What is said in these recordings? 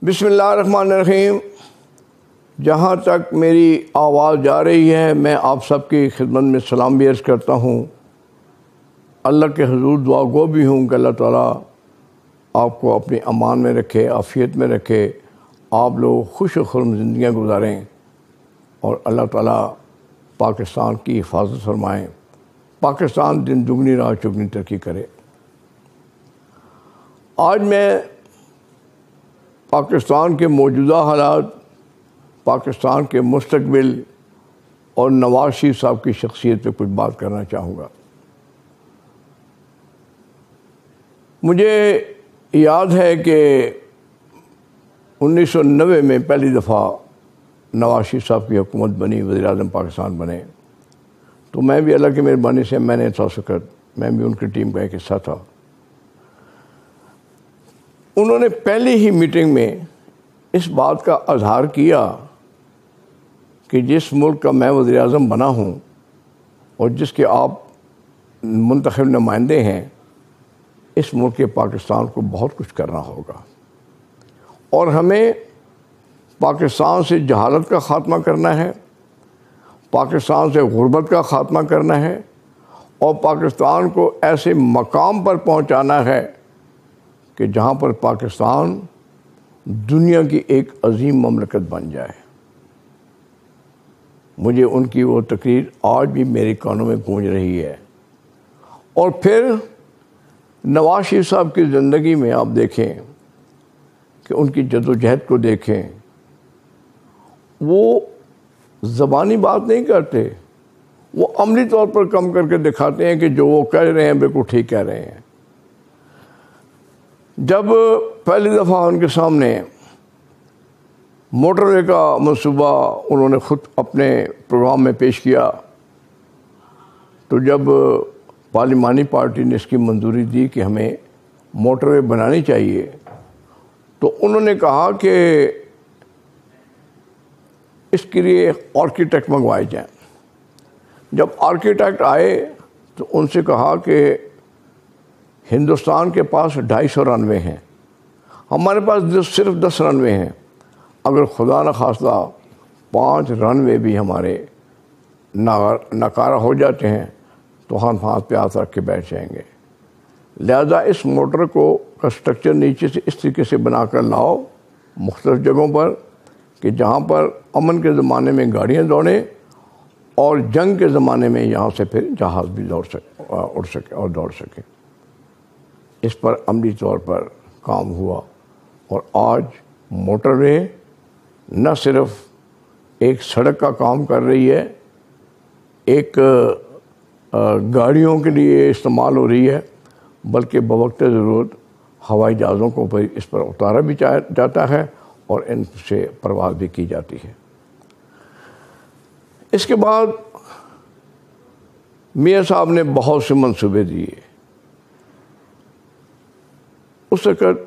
بسم اللہ الرحمن الرحیم۔ جہاں تک میری آواز جا رہی ہے میں آپ سب کی خدمت میں سلام بھی عرض کرتا ہوں۔ اللہ کے حضور دعا گو بھی ہوں کہ اللہ تعالیٰ آپ کو اپنی امان میں رکھے، عافیت میں رکھے، آپ لوگ خوش و خرم زندگیاں گزاریں اور اللہ تعالیٰ پاکستان کی حفاظت فرمائیں، پاکستان دن دگنی رات چگنی ترقی کرے۔ آج میں پاکستان کے موجودہ حالات، پاکستان کے مستقبل اور نواز شریف صاحب کی شخصیت پہ کچھ بات کرنا چاہوں گا۔ مجھے یاد ہے کہ 1990 میں پہلی دفعہ نواز شریف صاحب کی حکومت بنی، وزیر اعظم پاکستان بنے، تو میں بھی اللہ کی مہربانی سے میں نے میں بھی ان کی ٹیم کا ایک حصہ تھا۔ انہوں نے پہلی ہی میٹنگ میں اس بات کا اظہار کیا کہ جس ملک کا میں وزیر اعظم بنا ہوں اور جس کے آپ منتخب نمائندے ہیں، اس ملک پاکستان کو بہت کچھ کرنا ہوگا اور ہمیں پاکستان سے جہالت کا خاتمہ کرنا ہے، پاکستان سے غربت کا خاتمہ کرنا ہے اور پاکستان کو ایسے مقام پر پہنچانا ہے کہ جہاں پر پاکستان دنیا کی ایک عظیم مملکت بن جائے۔ مجھے ان کی وہ تقریر آج بھی میرے کانوں میں گونج رہی ہے۔ اور پھر نواز شریف صاحب کی زندگی میں آپ دیکھیں کہ ان کی جدوجہد کو دیکھیں، وہ زبانی بات نہیں کرتے، وہ عملی طور پر کم کر کے دکھاتے ہیں کہ جو وہ کہہ رہے ہیں بالکل ٹھیک کہہ رہے ہیں۔ جب پہلی دفعہ ان کے سامنے موٹر وے کا منصوبہ انہوں نے خود اپنے پروگرام میں پیش کیا، تو جب پارلیمانی پارٹی نے اس کی منظوری دی کہ ہمیں موٹر وے بنانی چاہیے، تو انہوں نے کہا کہ اس کے لیے آرکیٹیکٹ منگوائے جائیں۔ جب آرکیٹیکٹ آئے تو ان سے کہا کہ ہندوستان کے پاس 250 رن وے ہیں، ہمارے پاس صرف 10 رن وے ہیں، اگر خدا نخواستہ 5 رن وے بھی ہمارے ناکارہ ہو جاتے ہیں تو ہم ہاتھ پہ ہاتھ رکھ کے بیٹھ جائیں گے، لہذا اس موٹر کا سٹرکچر نیچے سے اس طریقے سے بنا کر لاؤ مختلف جگہوں پر کہ جہاں پر امن کے زمانے میں گاڑیاں دوڑیں اور جنگ کے زمانے میں یہاں سے پھر جہاز بھی اڑ سکے اور دوڑ سکے۔ اس پر عملی طور پر کام ہوا اور آج موٹر وے نہ صرف ایک سڑک کا کام کر رہی ہے، ایک گاڑیوں کے لیے استعمال ہو رہی ہے، بلکہ بوقت ضرورت ہوائی جہازوں کو اس پر اتارا بھی جاتا ہے اور ان سے پرواز بھی کی جاتی ہے۔ اس کے بعد میاں صاحب نے بہت سے منصوبے دیے۔ اس وقت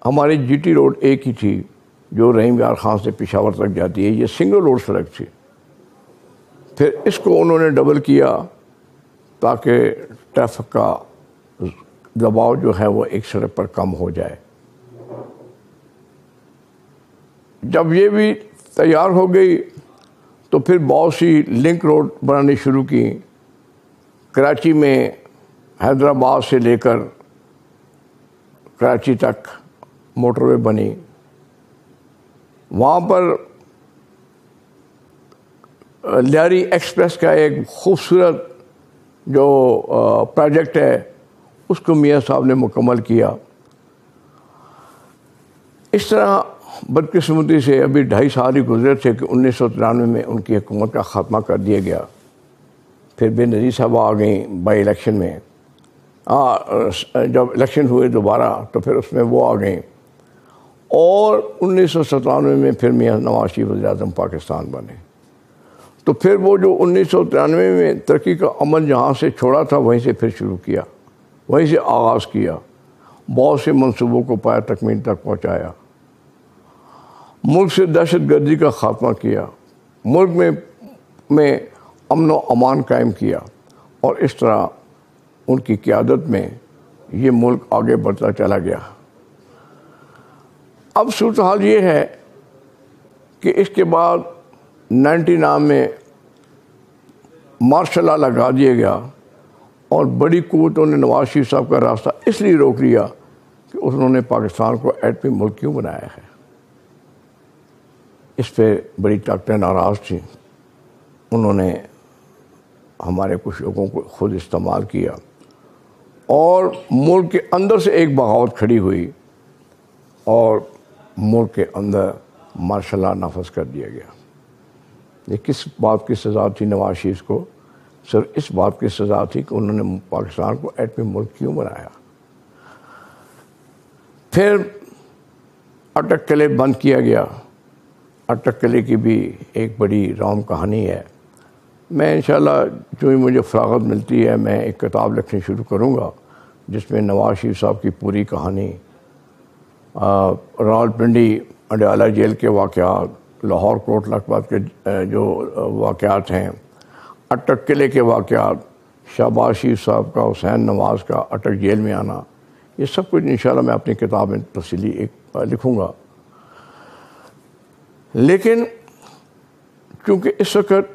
ہماری جی ٹی روڈ ایک ہی تھی جو رحیم یار خان سے پشاور تک جاتی ہے، یہ سنگل روڈ سڑک تھی۔ پھر اس کو انہوں نے ڈبل کیا تاکہ ٹریفک کا دباؤ جو ہے وہ ایک سڑک پر کم ہو جائے۔ جب یہ بھی تیار ہو گئی تو پھر بہت سی لنک روڈ بنانی شروع کی۔ کراچی میں حیدرآباد سے لے کر کراچی تک موٹر وے بنی، وہاں پر لیاری ایکسپریس کا ایک خوبصورت جو پروجیکٹ ہے اس کو میاں صاحب نے مکمل کیا۔ اس طرح بدقسمتی سے ابھی 2.5 سال ہی گزرے تھے کہ 1993 میں ان کی حکومت کا خاتمہ کر دیا گیا۔ پھر بے نظیر صاحب آ گئیں بائی الیکشن میں، جب الیکشن ہوئے دوبارہ تو پھر اس میں وہ آ گئیں اور 1997 میں پھر میاں نواز شریف وزیر اعظم پاکستان بنے۔ تو پھر وہ جو 1993 میں ترقی کا عمل جہاں سے چھوڑا تھا وہیں سے پھر شروع کیا، وہیں سے آغاز کیا، بہت سے منصوبوں کو پایہ تکمیل تک پہنچایا، ملک سے دہشت گردی کا خاتمہ کیا، ملک میں امن و امان قائم کیا، اور اس طرح ان کی قیادت میں یہ ملک آگے بڑھتا چلا گیا۔ اب صورتحال یہ ہے کہ اس کے بعد 99 میں مارشل لا لگا دیا گیا اور بڑی قوتوں نے نواز شریف صاحب کا راستہ اس لیے روک لیا کہ انہوں نے پاکستان کو ایٹمی ملک کیوں بنایا ہے. اس پہ بڑی طاقتیں ناراض تھیں. انہوں نے ہمارے کچھ لوگوں کو خود استعمال کیا اور ملک کے اندر سے ایک بغاوت کھڑی ہوئی اور ملک کے اندر مارشل لا نافذ کر دیا گیا. یہ کس بات کی سزا تھی نواز شریف کو؟ صرف اس بات کی سزا تھی کہ انہوں نے پاکستان کو ایٹمی ملک کیوں بنایا. پھر اٹک قلعے بند کیا گیا. اٹک قلعے کی بھی ایک بڑی رام کہانی ہے. میں انشاءاللہ جو ہی مجھے فراغت ملتی ہے میں ایک کتاب لکھنی شروع کروں گا جس میں نواز شریف صاحب کی پوری کہانی، راولپنڈی اڈیالہ جیل کے واقعات، لاہور کوٹ لکھپت کے جو واقعات ہیں، اٹک قلعے کے واقعات، شہباز شریف صاحب کا، حسین نواز کا اٹک جیل میں آنا، یہ سب کچھ انشاءاللہ میں اپنی کتاب میں تفصیلی ایک لکھوں گا. لیکن چونکہ اس وقت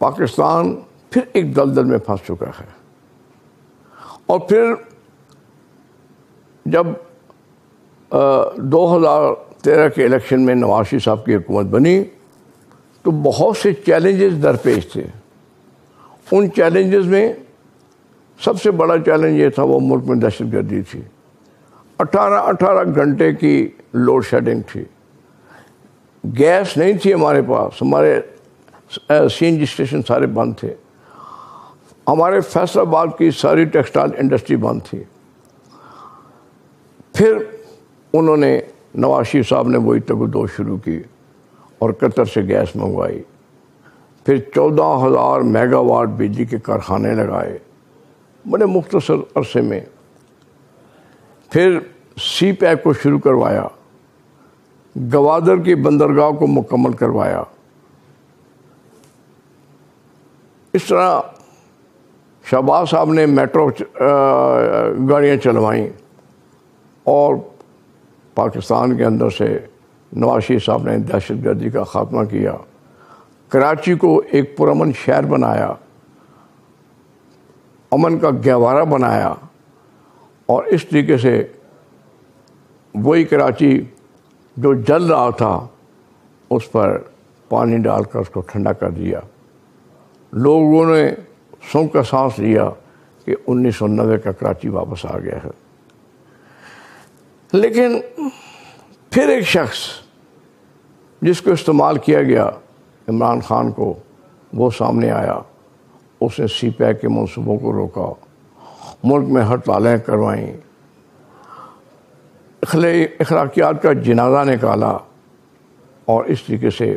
پاکستان پھر ایک دلدل میں پھنس چکا ہے اور پھر جب 2013 کے الیکشن میں نواز شریف صاحب کی حکومت بنی تو بہت سے چیلنجز درپیش تھے. ان چیلنجز میں سب سے بڑا چیلنج یہ تھا وہ ملک میں دہشت گردی تھی. 18 گھنٹے کی لوڈ شیڈنگ تھی. گیس نہیں تھی ہمارے پاس. ہمارے سی این جی اسٹیشن سارے بند تھے. ہمارے فیصل آباد کی ساری ٹیکسٹائل انڈسٹری بند تھی. پھر انہوں نے نواز شریف صاحب نے وہی تگ شروع کی اور قطر سے گیس منگوائی. پھر 14,000 میگا واٹ بجلی کے کارخانے لگائے بڑے مختصر عرصے میں. پھر سی پیک کو شروع کروایا. گوادر کی بندرگاہ کو مکمل کروایا. اس طرح شہباز صاحب نے میٹرو گاڑیاں چلوائیں اور پاکستان کے اندر سے نواز شریف صاحب نے دہشت گردی کا خاتمہ کیا. کراچی کو ایک پرامن شہر بنایا، امن کا گہوارہ بنایا اور اس طریقے سے وہی کراچی جو جل رہا تھا اس پر پانی ڈال کر اس کو ٹھنڈا کر دیا. لوگوں نے سونگ کا سانس لیا کہ 1990 کا کراچی واپس آ گیا ہے. لیکن پھر ایک شخص جس کو استعمال کیا گیا، عمران خان کو، وہ سامنے آیا. اس نے سی پیک کے منصوبوں کو روکا، ملک میں ہڑتالیں کروائیں، اخلاقیات کا جنازہ نکالا اور اس طریقے سے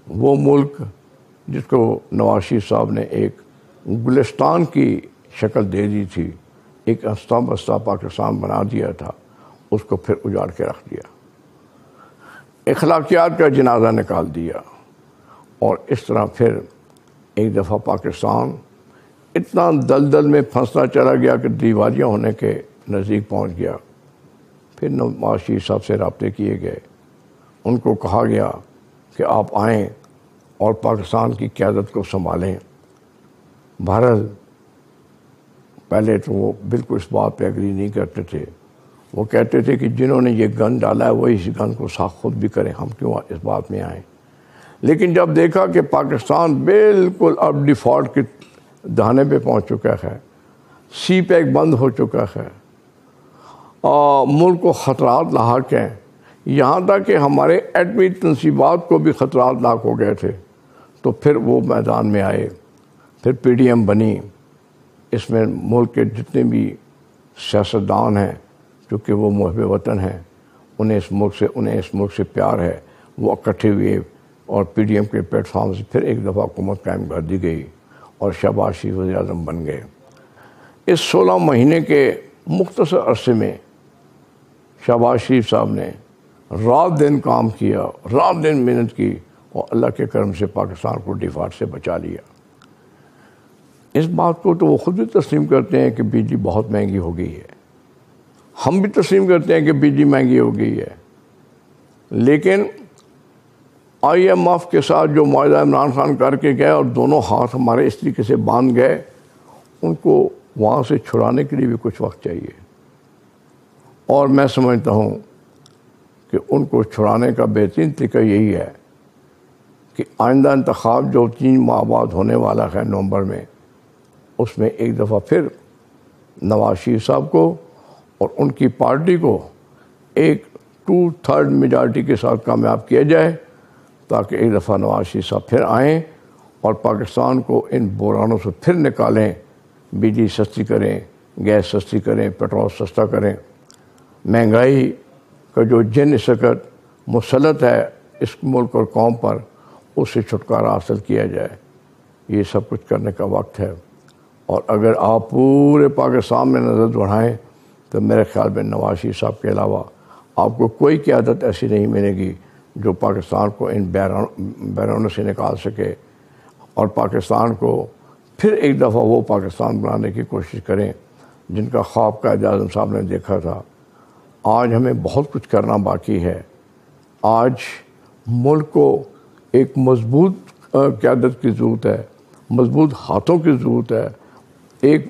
وہ ملک جس کو نواز شریف صاحب نے ایک گلستان کی شکل دے دی تھی، ایک ہستہ بستہ پاکستان بنا دیا تھا، اس کو پھر اجاڑ کے رکھ دیا، اخلاقیات کا جنازہ نکال دیا. اور اس طرح پھر ایک دفعہ پاکستان اتنا دلدل میں پھنستا چلا گیا کہ دیوالیہ ہونے کے نزدیک پہنچ گیا. پھر نواز شریف صاحب سے رابطے کیے گئے. ان کو کہا گیا کہ آپ آئیں اور پاکستان کی قیادت کو سنبھالیں. بہرحال پہلے تو وہ بالکل اس بات پہ ایگری نہیں کرتے تھے. وہ کہتے تھے کہ جنہوں نے یہ گن ڈالا ہے وہی اس گن کو ساخ خود بھی کریں، ہم کیوں اس بات میں آئیں. لیکن جب دیکھا کہ پاکستان بالکل اب ڈیفالٹ کے دہانے پہ پہنچ چکا ہے، سی پیک بند ہو چکا ہے، ملک کو خطرات لاحق ہیں، یہاں تک کہ ہمارے ایٹمی تنصیبات کو بھی خطرات لاحق ہو گئے تھے، تو پھر وہ میدان میں آئے. پھر پی ڈی ایم بنی. اس میں ملک کے جتنے بھی سیاستدان ہیں چونکہ وہ محب وطن ہیں، انہیں اس ملک سے پیار ہے، وہ اکٹھے ہوئے اور پی ڈی ایم کے پلیٹ فارم سے پھر ایک دفعہ حکومت قائم کر دی گئی اور شہباز شریف وزیر اعظم بن گئے. اس 16 مہینے کے مختصر عرصے میں شہباز شریف صاحب نے رات دن کام کیا، رات دن محنت کی اور اللہ کے کرم سے پاکستان کو ڈیفالٹ سے بچا لیا. اس بات کو تو وہ خود بھی تسلیم کرتے ہیں کہ بجلی بہت مہنگی ہو گئی ہے. ہم بھی تسلیم کرتے ہیں کہ بجلی مہنگی ہو گئی ہے، لیکن آئی ایم ایف کے ساتھ جو معاہدہ عمران خان کر کے گئے اور دونوں ہاتھ ہمارے اس طریقے سے باندھ گئے، ان کو وہاں سے چھڑانے کے لیے بھی کچھ وقت چاہیے، اور میں سمجھتا ہوں کہ ان کو چھڑانے کا بہترین طریقہ یہی ہے کہ آئندہ انتخاب جو 3 ماہ بعد ہونے والا ہے نومبر میں، اس میں ایک دفعہ پھر نواز شریف صاحب کو اور ان کی پارٹی کو ایک 2/3 میجارٹی کے ساتھ کامیاب کیا جائے، تاکہ ایک دفعہ نواز شریف صاحب پھر آئیں اور پاکستان کو ان بحرانوں سے پھر نکالیں، بجلی سستی کریں، گیس سستی کریں، پیٹرول سستا کریں، مہنگائی کا جو جن اس وقت مسلط ہے اس ملک اور قوم پر، اس سے چھٹکارا حاصل کیا جائے۔ یہ سب کچھ کرنے کا وقت ہے، اور اگر آپ پورے پاکستان میں نظر دوڑائیں تو میرے خیال میں نواز شریف صاحب کے علاوہ آپ کو کوئی قیادت ایسی نہیں ملے گی جو پاکستان کو ان بحرانوں سے نکال سکے، اور پاکستان کو پھر ایک دفعہ وہ پاکستان بنانے کی کوشش کریں جن کا خواب قائد اعظم صاحب نے دیکھا تھا۔ آج ہمیں بہت کچھ کرنا باقی ہے۔ آج ملک کو ایک مضبوط قیادت کی ضرورت ہے، مضبوط ہاتھوں کی ضرورت ہے، ایک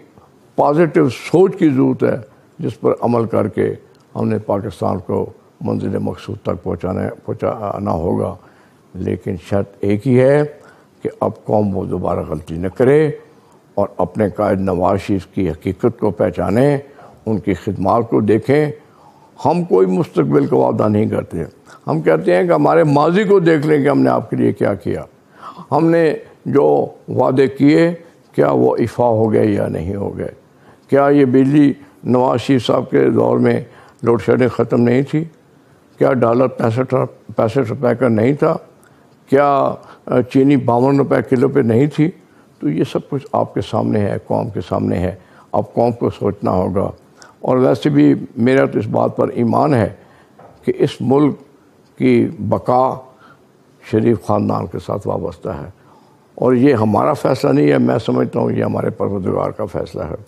پازیٹیو سوچ کی ضرورت ہے، جس پر عمل کر کے ہم نے پاکستان کو منزل مقصود تک پہنچانا ہوگا۔ لیکن شرط ایک ہی ہے کہ اب قوم وہ دوبارہ غلطی نہ کرے اور اپنے قائد نواز شریف کی حقیقت کو پہچانیں، ان کی خدمات کو دیکھیں۔ ہم کوئی مستقبل کا وعدہ نہیں کرتے، ہم کہتے ہیں کہ ہمارے ماضی کو دیکھ لیں کہ ہم نے آپ کے لیے کیا کیا، ہم نے جو وعدے کیے کیا وہ ایفا ہو گئے یا نہیں ہو گئے، کیا یہ بجلی نواز شریف صاحب کے دور میں لوڈ شیڈنگ ختم نہیں تھی، کیا ڈالر 65 روپے کا نہیں تھا، کیا چینی 52 روپے کلو پہ نہیں تھی؟ تو یہ سب کچھ آپ کے سامنے ہے، قوم کے سامنے ہے، اب قوم کو سوچنا ہوگا۔ اور ویسے بھی میرا تو اس بات پر ایمان ہے کہ اس ملک کی بقا شریف خاندان کے ساتھ وابستہ ہے، اور یہ ہمارا فیصلہ نہیں ہے، میں سمجھتا ہوں یہ ہمارے پروردگار کا فیصلہ ہے۔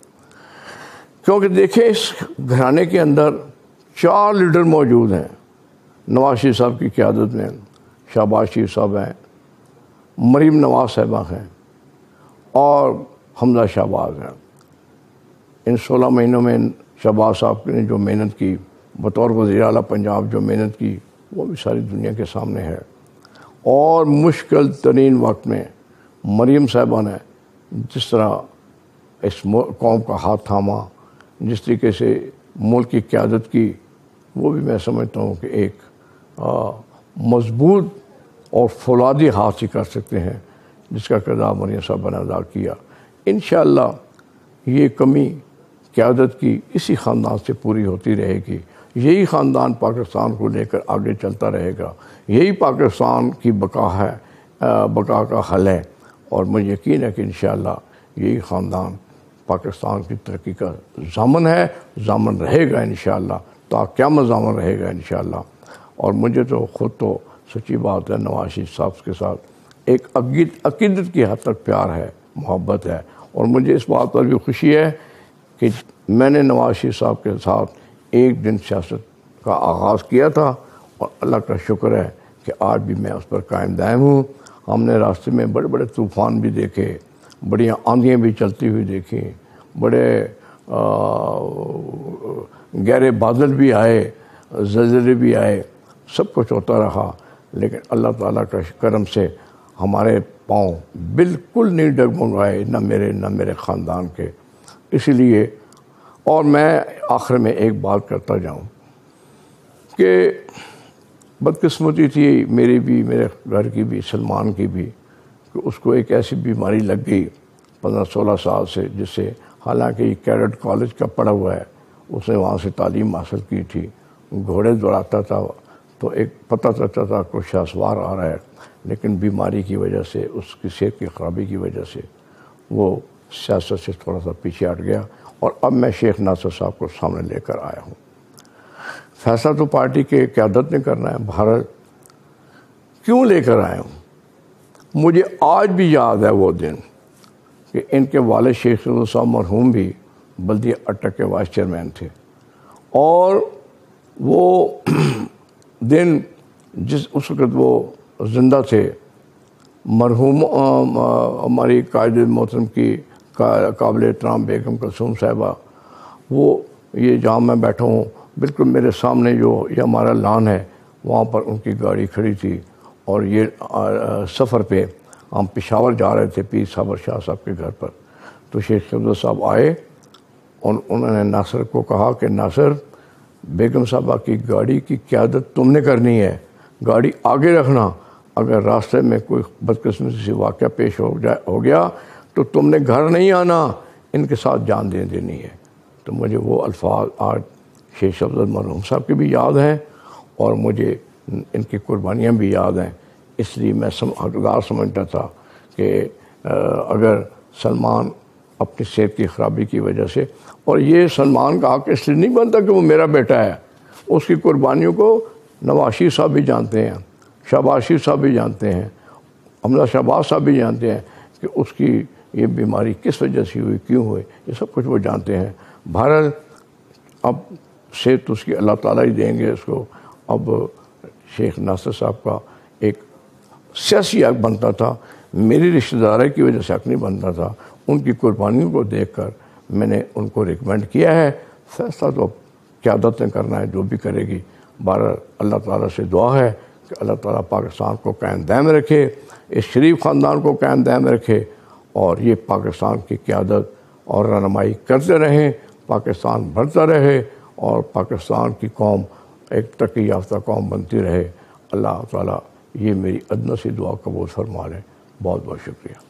کیونکہ دیکھیں اس گھرانے کے اندر 4 لیڈر موجود ہیں، نواز شریف صاحب کی قیادت میں شہباز شریف صاحب ہیں، مریم نواز صاحبہ ہیں، اور حمزہ شہباز ہیں۔ ان 16 مہینوں میں شہباز صاحب نے جو محنت کی بطور وزیر اعلیٰ پنجاب، جو محنت کی وہ بھی ساری دنیا کے سامنے ہے، اور مشکل ترین وقت میں مریم صاحبہ نے جس طرح اس قوم کا ہاتھ تھاما، جس طریقے سے ملک کی قیادت کی، وہ بھی میں سمجھتا ہوں کہ ایک مضبوط اور فولادی ہاتھ ہی کر سکتے ہیں، جس کا کردار مریم صاحبہ نے ادا کیا۔ انشاءاللہ یہ کمی قیادت کی اسی خاندان سے پوری ہوتی رہے گی، یہی خاندان پاکستان کو لے کر آگے چلتا رہے گا، یہی پاکستان کی بقا کا حل ہے، اور مجھے یقین ہے کہ انشاءاللہ یہی خاندان پاکستان کی ترقی کا ضامن ہے، ضامن رہے گا انشاءاللہ، تا قیامت ضامن رہے گا انشاءاللہ۔ اور مجھے تو خود تو سچی بات ہے نواز شریف صاحب کے ساتھ ایک عقیدت کی حد تک پیار ہے، محبت ہے، اور مجھے اس بات پر بھی خوشی ہے کہ میں نے نواز شریف صاحب کے ساتھ ایک دن سیاست کا آغاز کیا تھا، اور اللہ کا شکر ہے کہ آج بھی میں اس پر قائم دائم ہوں۔ ہم نے راستے میں بڑے بڑے طوفان بھی دیکھے، بڑی آندھیاں بھی چلتی ہوئی دیکھی، بڑے گہرے بادل بھی آئے، زلزلے بھی آئے، سب کچھ ہوتا رہا، لیکن اللہ تعالیٰ کا کرم سے ہمارے پاؤں بالکل نہیں ڈگمگائے، نہ میرے خاندان کے۔ اسی لیے، اور میں آخر میں ایک بات کرتا جاؤں کہ بدقسمتی تھی میری بھی، میرے گھر کی بھی، سلمان کی بھی، کہ اس کو ایک ایسی بیماری لگ گئی 15-16 سال سے، جس سے حالانکہ یہ کیڈٹ کالج کا پڑھا ہوا ہے، اس نے وہاں سے تعلیم حاصل کی تھی، گھوڑے دوڑاتا تھا، تو ایک پتہ چلتا تھا کوئی شاہ سوار آ رہا ہے، لیکن بیماری کی وجہ سے، اس کی صحت کی خرابی کی وجہ سے وہ سیاست سے تھوڑا سا پیچھے ہٹ گیا، اور اب میں شیخ ناصر صاحب کو سامنے لے کر آیا ہوں۔ فیصلہ تو پارٹی کے قیادت نے کرنا ہے، بھارت کیوں لے کر آیا ہوں؟ مجھے آج بھی یاد ہے وہ دن کہ ان کے والد شیخ صاحب مرحوم بھی بلدیہ اٹک کے وائس چیئرمین تھے، اور وہ دن جس اس وقت وہ زندہ تھے، مرحوم ہماری قائد محترم کی قابل احترام بیگم کلثوم صاحبہ، وہ یہ جہاں میں بیٹھا ہوں بالکل میرے سامنے جو یہ ہمارا لان ہے، وہاں پر ان کی گاڑی کھڑی تھی، اور یہ سفر پہ ہم پشاور جا رہے تھے پیر صابر شاہ صاحب کے گھر پر، تو شیخ شفدر صاحب آئے اور انہوں نے ناصر کو کہا کہ ناصر، بیگم صاحبہ کی گاڑی کی قیادت تم نے کرنی ہے، گاڑی آگے رکھنا، اگر راستے میں کوئی بدقسمتی سے واقعہ پیش ہو گیا تو تم نے گھر نہیں آنا، ان کے ساتھ جان دے دینی ہے۔ تو مجھے وہ الفاظ آج شیخ شفدر مرحوم صاحب کی بھی یاد ہیں، اور مجھے ان کی قربانیاں بھی یاد ہیں، اس لیے میں حقدار سمجھتا تھا کہ اگر سلمان اپنی صحت کی خرابی کی وجہ سے، اور یہ سلمان کا حق اس لیے نہیں بنتا کہ وہ میرا بیٹا ہے، اس کی قربانیوں کو نواز شریف صاحب بھی جانتے ہیں، شہباز شریف صاحب بھی جانتے ہیں، حمزہ شہباز صاحب بھی جانتے ہیں کہ اس کی یہ بیماری کس وجہ سے ہوئی، کیوں ہوئی، یہ سب کچھ وہ جانتے ہیں۔ بہرحال اب صحت اس کی اللہ تعالیٰ ہی دیں گے اس کو۔ اب شیخ ناصر صاحب کا ایک سیاسی حق بنتا تھا، میری رشتہ داری کی وجہ سے حق نہیں بنتا تھا، ان کی قربانیوں کو دیکھ کر میں نے ان کو ریکمینڈ کیا ہے۔ فیصلہ تو قیادت نے کرنا ہے، جو بھی کرے گی۔ بہرحال اللہ تعالیٰ سے دعا ہے کہ اللہ تعالیٰ پاکستان کو قائم دائم رکھے، اس شریف خاندان کو قائم دائم رکھے، اور یہ پاکستان کی قیادت اور رہنمائی کرتے رہیں، پاکستان بڑھتا رہے، اور پاکستان کی قوم ایک ترقی یافتہ قوم بنتی رہے۔ اللہ تعالیٰ یہ میری ادنی سی دعا قبول فرما لے۔ بہت بہت شکریہ۔